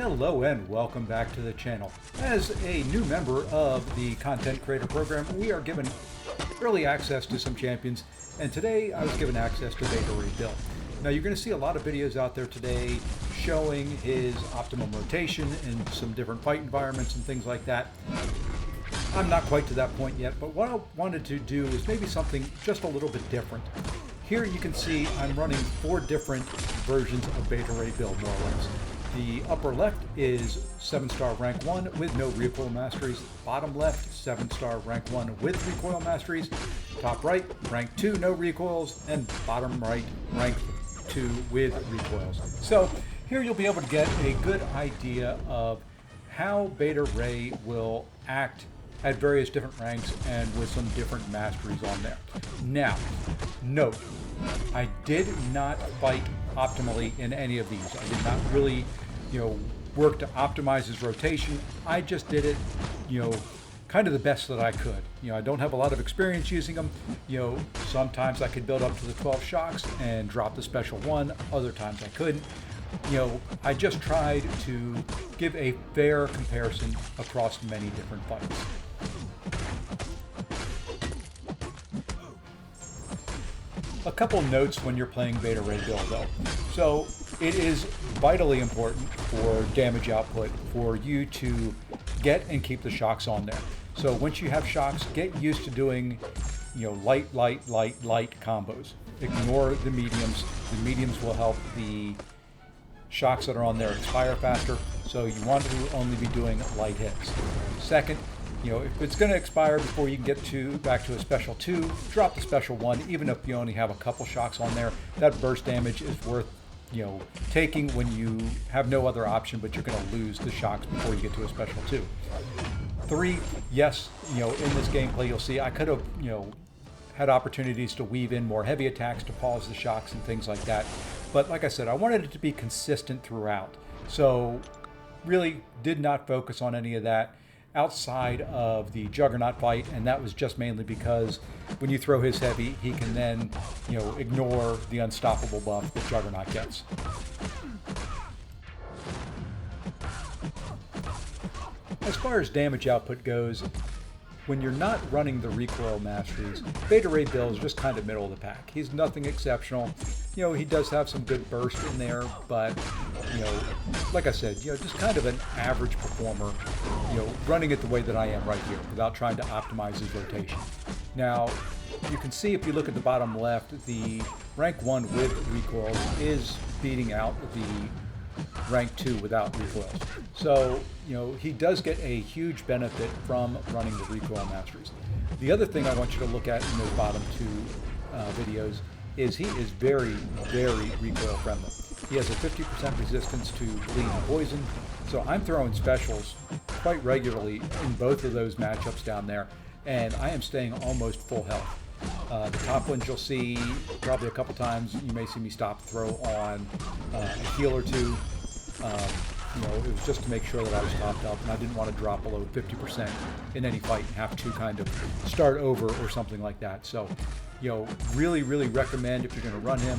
Hello and welcome back to the channel. As a new member of the Content Creator Program, we are given early access to some champions, and today I was given access to betaraybill. Now you're going to see a lot of videos out there today showing his optimum rotation in some different fight environments and things like that. I'm not quite to that point yet, but what I wanted to do is maybe something just a little bit different. Here you can see I'm running 4 different versions of betaraybill, more or less. The upper left is 7-star rank 1 with no recoil masteries. Bottom left, 7-star rank 1 with recoil masteries. Top right, rank 2, no recoils. And bottom right, rank 2 with recoils. So here you'll be able to get a good idea of how betaray will act at various different ranks and with some different masteries on there. Now, note, I did not fight optimally in any of these. I did not really, work to optimize his rotation. I just did it, kind of the best that I could. I don't have a lot of experience using them. Sometimes I could build up to the 12 shocks and drop the special 1. Other times I couldn't. I just tried to give a fair comparison across many different fights. A couple notes when you're playing betaraybill though. So it is vitally important for damage output for you to get and keep the shocks on there. So once you have shocks, get used to doing, light combos. Ignore the mediums. The mediums will help the shocks that are on there expire faster. So you want to only be doing light hits. Second, if it's going to expire before you can get back to a special 2, drop the special 1, even if you only have a couple shocks on there. That burst damage is worth, taking when you have no other option, but you're going to lose the shocks before you get to a special 2. 3, yes, in this gameplay you'll see I could have, had opportunities to weave in more heavy attacks to pause the shocks and things like that. But like I said, I wanted it to be consistent throughout. So really did not focus on any of that outside of the Juggernaut fight, and that was just mainly because when you throw his heavy, he can then, ignore the unstoppable buff that Juggernaut gets. As far as damage output goes, when you're not running the recoil masteries, betaraybill is just kind of middle of the pack. He's nothing exceptional. He does have some good burst in there, but, like I said, just kind of an average performer, running it the way that I am right here without trying to optimize his rotation. Now, you can see if you look at the bottom left, the rank 1 with recoils is beating out the rank 2 without recoils. So, he does get a huge benefit from running the recoil masteries. The other thing I want you to look at in those bottom 2 videos is he is very, very recoil friendly. He has a 50% resistance to bleed and poison, so I'm throwing specials quite regularly in both of those matchups down there, and I am staying almost full health. The top ones you'll see probably a couple times. You may see me stop throw on a heal or 2. It was just to make sure that I was topped up, and I didn't want to drop below 50% in any fight and have to kind of start over or something like that. So, really, really recommend if you're going to run him,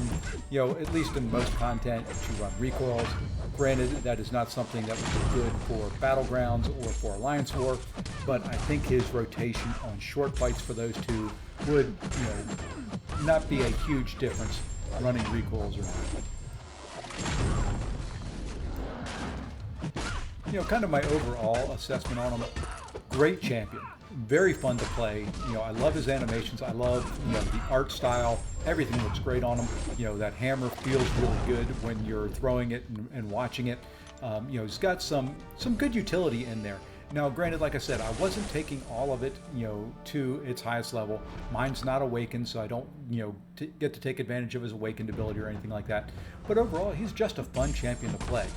at least in most content, to run recoils. Granted, that is not something that would be good for Battlegrounds or for Alliance War, but I think his rotation on short fights for those 2 would, not be a huge difference running recoils or not. Kind of my overall assessment on him, great champion, very fun to play. I love his animations. I love, the art style. Everything looks great on him. That hammer feels really good when you're throwing it and watching it. He's got some good utility in there. Now, granted, like I said, I wasn't taking all of it, to its highest level. Mine's not awakened, so I don't, get to take advantage of his awakened ability or anything like that. But overall, he's just a fun champion to play.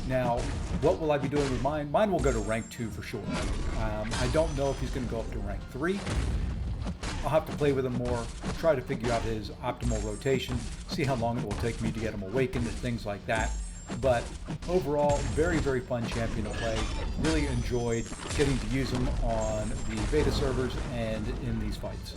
Now, what will I be doing with mine? Mine will go to rank 2 for sure. I don't know if he's going to go up to rank 3. I'll have to play with him more, try to figure out his optimal rotation, see how long it will take me to get him awakened and things like that. But overall, very, very fun champion to play. Really enjoyed getting to use him on the beta servers and in these fights.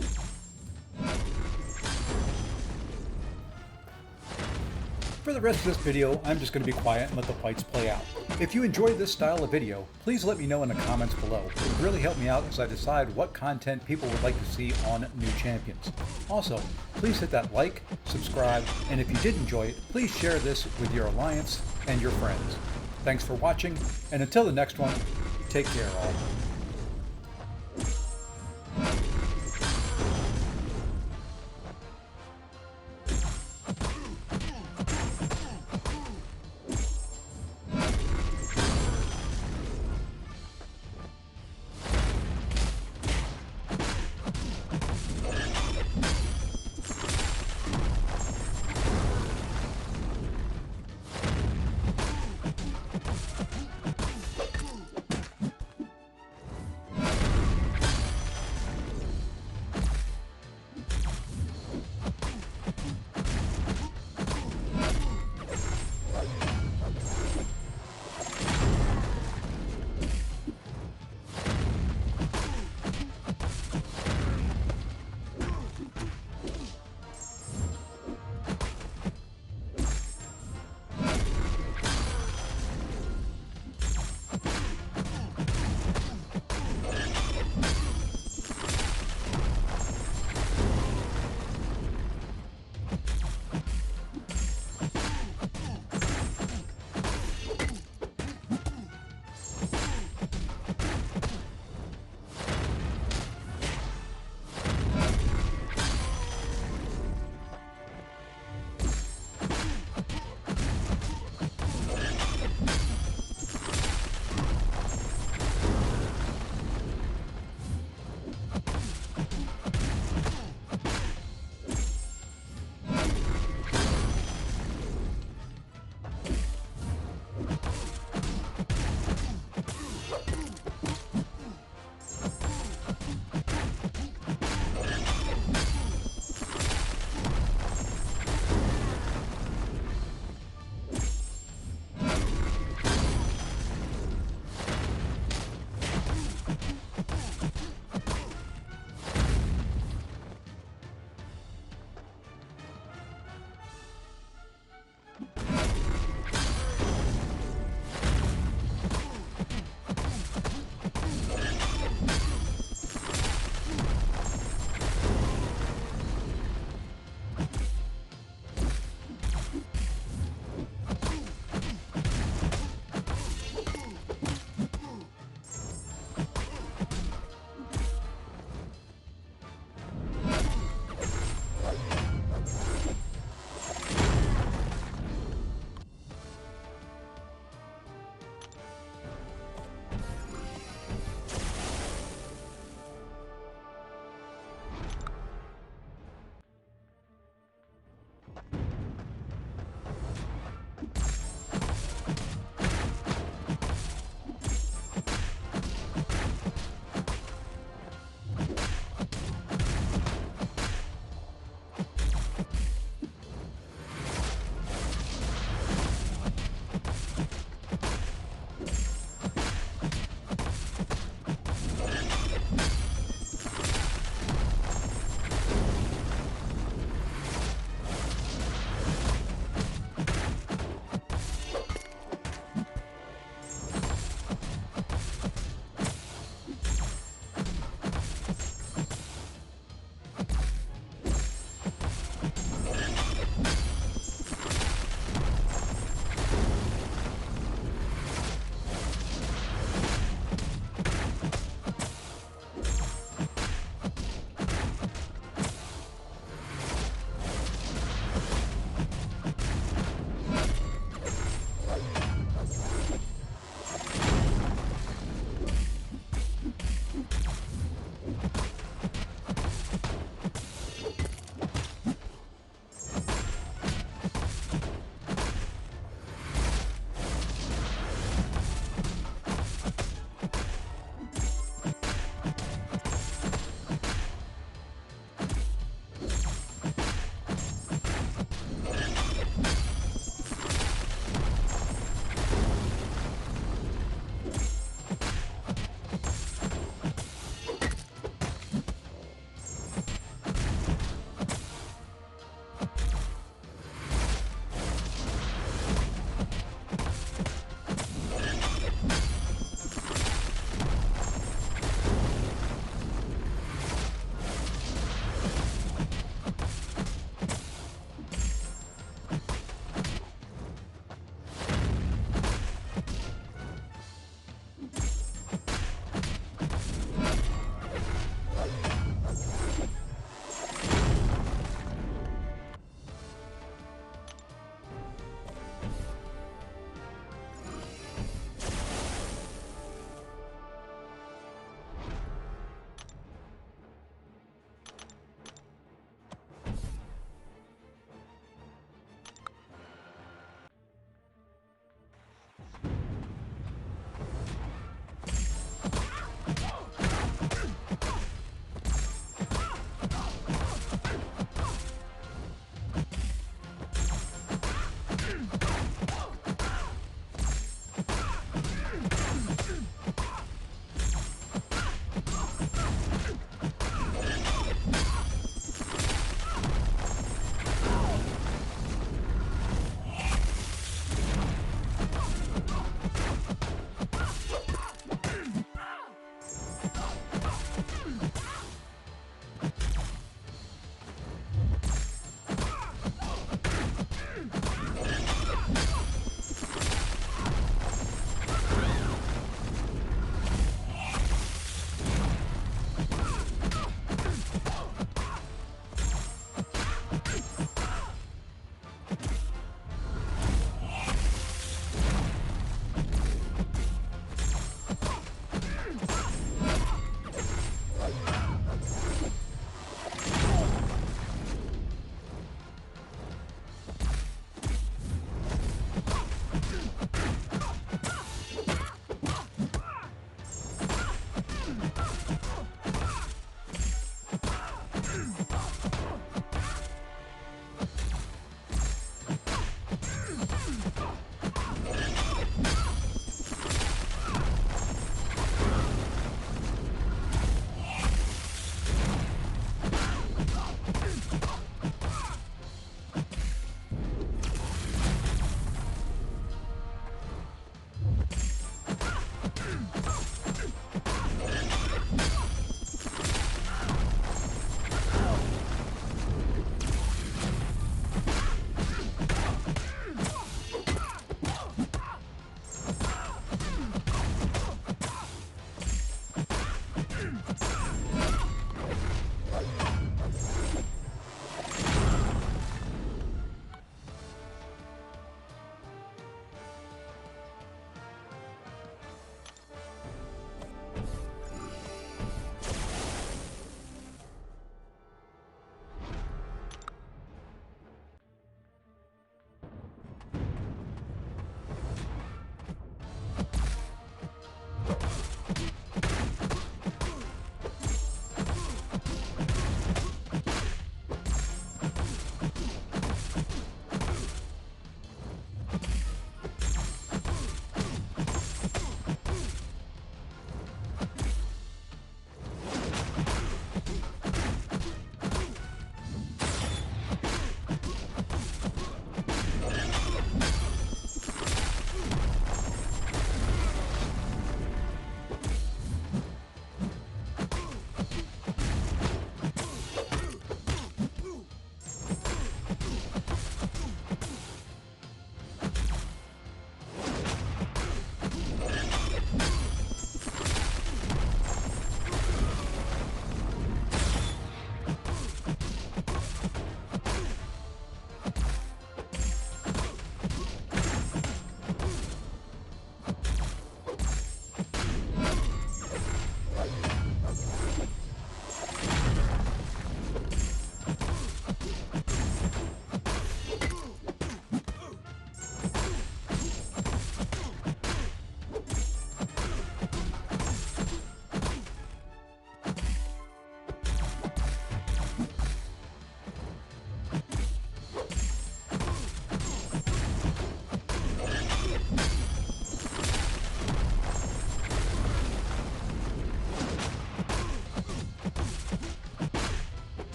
For the rest of this video, I'm just going to be quiet and let the fights play out. If you enjoy this style of video, please let me know in the comments below. It would really help me out as I decide what content people would like to see on new champions. Also, please hit that like, subscribe, and if you did enjoy it, please share this with your alliance and your friends. Thanks for watching, and until the next one, take care all.